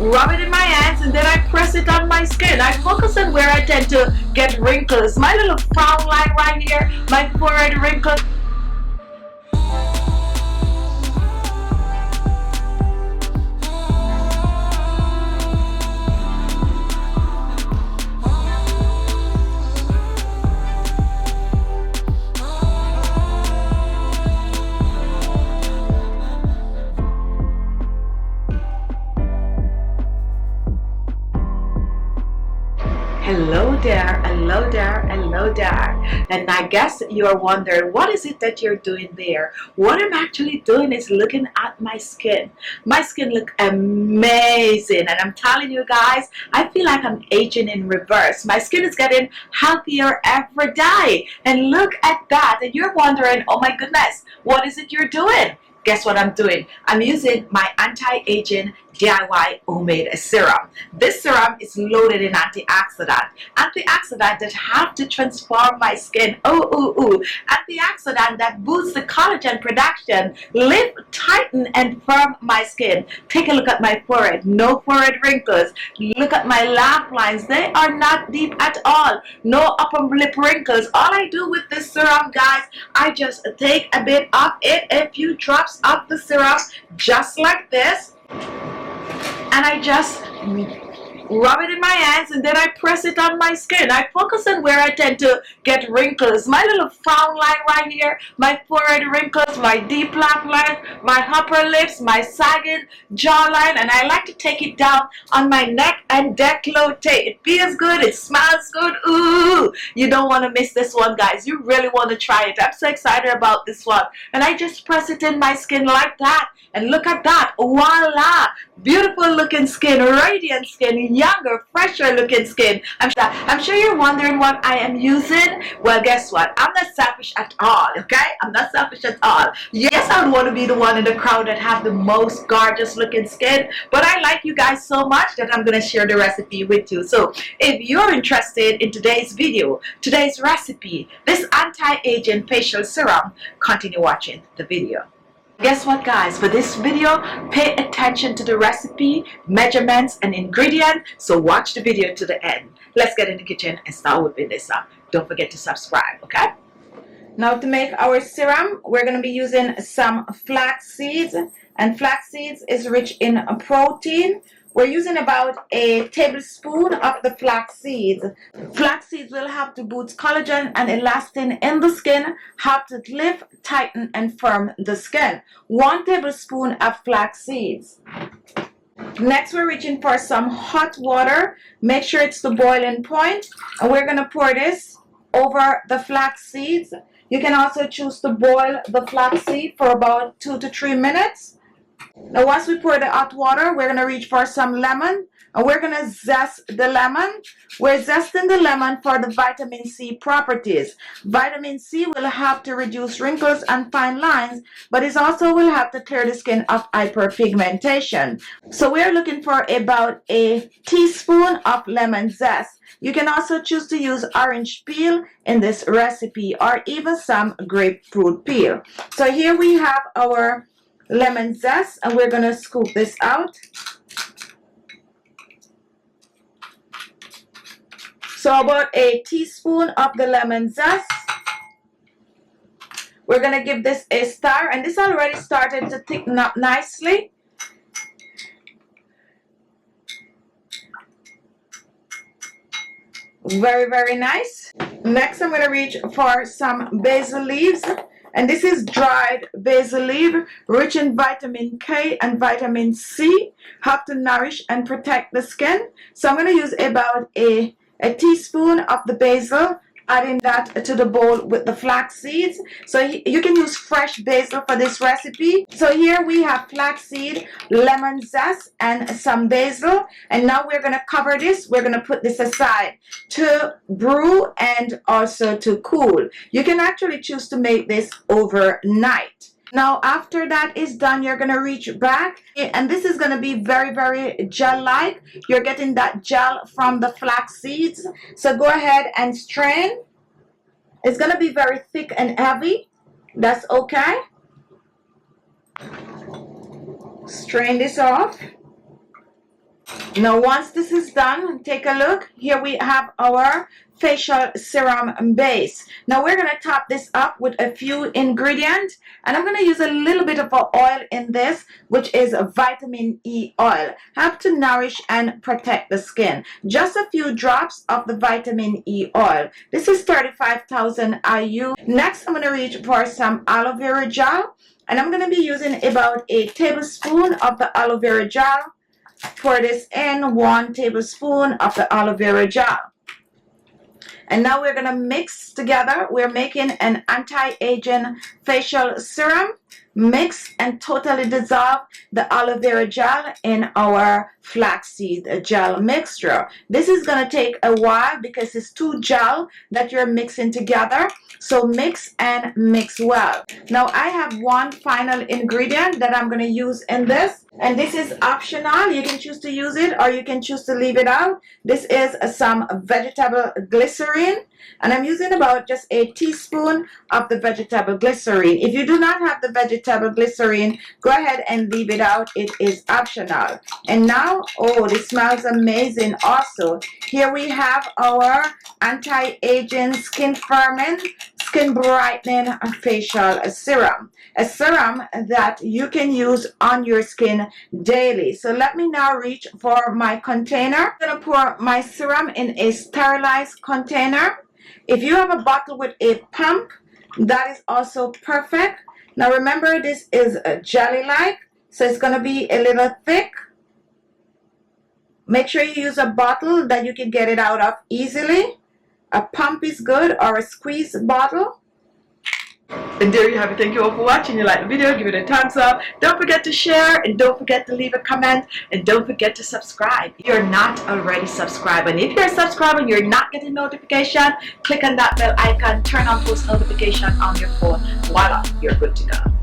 rub it in my hands, and then I press it on my skin. I focus on where I tend to get wrinkles. My little frown line right here, my forehead wrinkle. Hello there, hello there, hello there. And I guess you're wondering, what is it that you're doing there? What I'm actually doing is looking at my skin. My skin looks amazing, and I'm telling you guys, I feel like I'm aging in reverse. My skin is getting healthier every day. And look at that, and you're wondering, oh my goodness, what is it you're doing? Guess what I'm doing? I'm using my anti-aging DIY homemade serum. This serum is loaded in antioxidant that have to transform my skin. Antioxidant that boosts the collagen production, lift, tighten, and firm my skin. Take a look at my forehead. No forehead wrinkles. Look at my laugh lines. They are not deep at all. No upper lip wrinkles. All I do with this serum, guys, I just take a bit of it, a few drops of the serum, just like this, and I just rub it in my hands, and then I press it on my skin. I focus on where I tend to get wrinkles. My little frown line right here, my forehead wrinkles, my deep laugh line, my upper lips, my sagging jawline, and I like to take it down on my neck and décolleté. It feels good, it smells good. Ooh, you don't want to miss this one, guys. You really want to try it. I'm so excited about this one. And I just press it in my skin like that, and look at that. Voila, beautiful looking skin, radiant skin, younger, fresher looking skin. I'm sure you're wondering what I am using. Well, guess what? I'm not selfish at all, okay? I'm not selfish at all. Yes, I would want to be the one in the crowd that have the most gorgeous looking skin, but I like you guys so much that I'm going to share the recipe with you. So if you're interested in today's video, today's recipe, this anti-aging facial serum, continue watching the video. Guess what, guys? For this video, pay attention to the recipe, measurements, and ingredients. So watch the video to the end. Let's get in the kitchen and start whipping this up. Don't forget to subscribe, okay? Now to make our serum, we're going to be using some flax seeds. And flax seeds is rich in protein. We're using about a tablespoon of the flax seeds. Flax seeds will help to boost collagen and elastin in the skin, help to lift, tighten, and firm the skin. 1 tablespoon of flax seeds. Next, we're reaching for some hot water. Make sure it's the boiling point. And we're going to pour this over the flax seeds. You can also choose to boil the flax seed for about 2 to 3 minutes. Now once we pour the hot water, we're going to reach for some lemon, and we're going to zest the lemon. We're zesting the lemon for the vitamin C properties. Vitamin C will help to reduce wrinkles and fine lines, but it also will help to clear the skin of hyperpigmentation. So we're looking for about a teaspoon of lemon zest. You can also choose to use orange peel in this recipe, or even some grapefruit peel. So here we have our lemon zest, and we're going to scoop this out. So about a teaspoon of the lemon zest. We're going to give this a stir, and this already started to thicken up nicely. Very, very nice. Next, I'm going to reach for some basil leaves. And this is dried basil leaf, rich in vitamin K and vitamin C, help to nourish and protect the skin. So I'm going to use about a teaspoon of the basil, adding that to the bowl with the flax seeds. So you can use fresh basil for this recipe. So here we have flax seed, lemon zest, and some basil. And now we're going to cover this. We're going to put this aside to brew and also to cool. You can actually choose to make this overnight. Now after that is done, you're going to reach back, and this is going to be very, very gel-like. You're getting that gel from the flax seeds. So go ahead and strain. It's going to be very thick and heavy. That's okay. Strain this off. Now once this is done, take a look. Here we have our facial serum base. Now we're going to top this up with a few ingredients, and I'm going to use a little bit of oil in this, which is vitamin E oil. Help to nourish and protect the skin. Just a few drops of the vitamin E oil. This is 35,000 IU. Next, I'm going to reach for some aloe vera gel, and I'm going to be using about a tablespoon of the aloe vera gel. Pour this in, 1 tablespoon of the aloe vera gel. And now we're going to mix together. We're making an anti-aging facial serum. Mix and totally dissolve the aloe vera gel in our flaxseed gel mixture. This is going to take a while because it's two gel that you're mixing together. So mix and mix well. Now I have one final ingredient that I'm going to use in this. And this is optional. You can choose to use it or you can choose to leave it out. This is some vegetable glycerin. And I'm using about just a teaspoon of the vegetable glycerin. If you do not have the vegetable glycerin, go ahead and leave it out. It is optional. And now, oh, this smells amazing also. Here we have our anti-aging, skin firming, skin brightening facial serum. A serum that you can use on your skin daily. So let me now reach for my container. I'm going to pour my serum in a sterilized container. If you have a bottle with a pump, that is also perfect. Now remember, this is a jelly-like, so it's going to be a little thick. Make sure you use a bottle that you can get it out of easily. A pump is good, or a squeeze bottle. And there you have it. Thank you all for watching. You like the video, give it a thumbs up. Don't forget to share, and don't forget to leave a comment, and don't forget to subscribe if you're not already subscribed. And if you're subscribed and you're not getting notification, click on that bell icon, turn on post notification on your phone. Voila, you're good to go.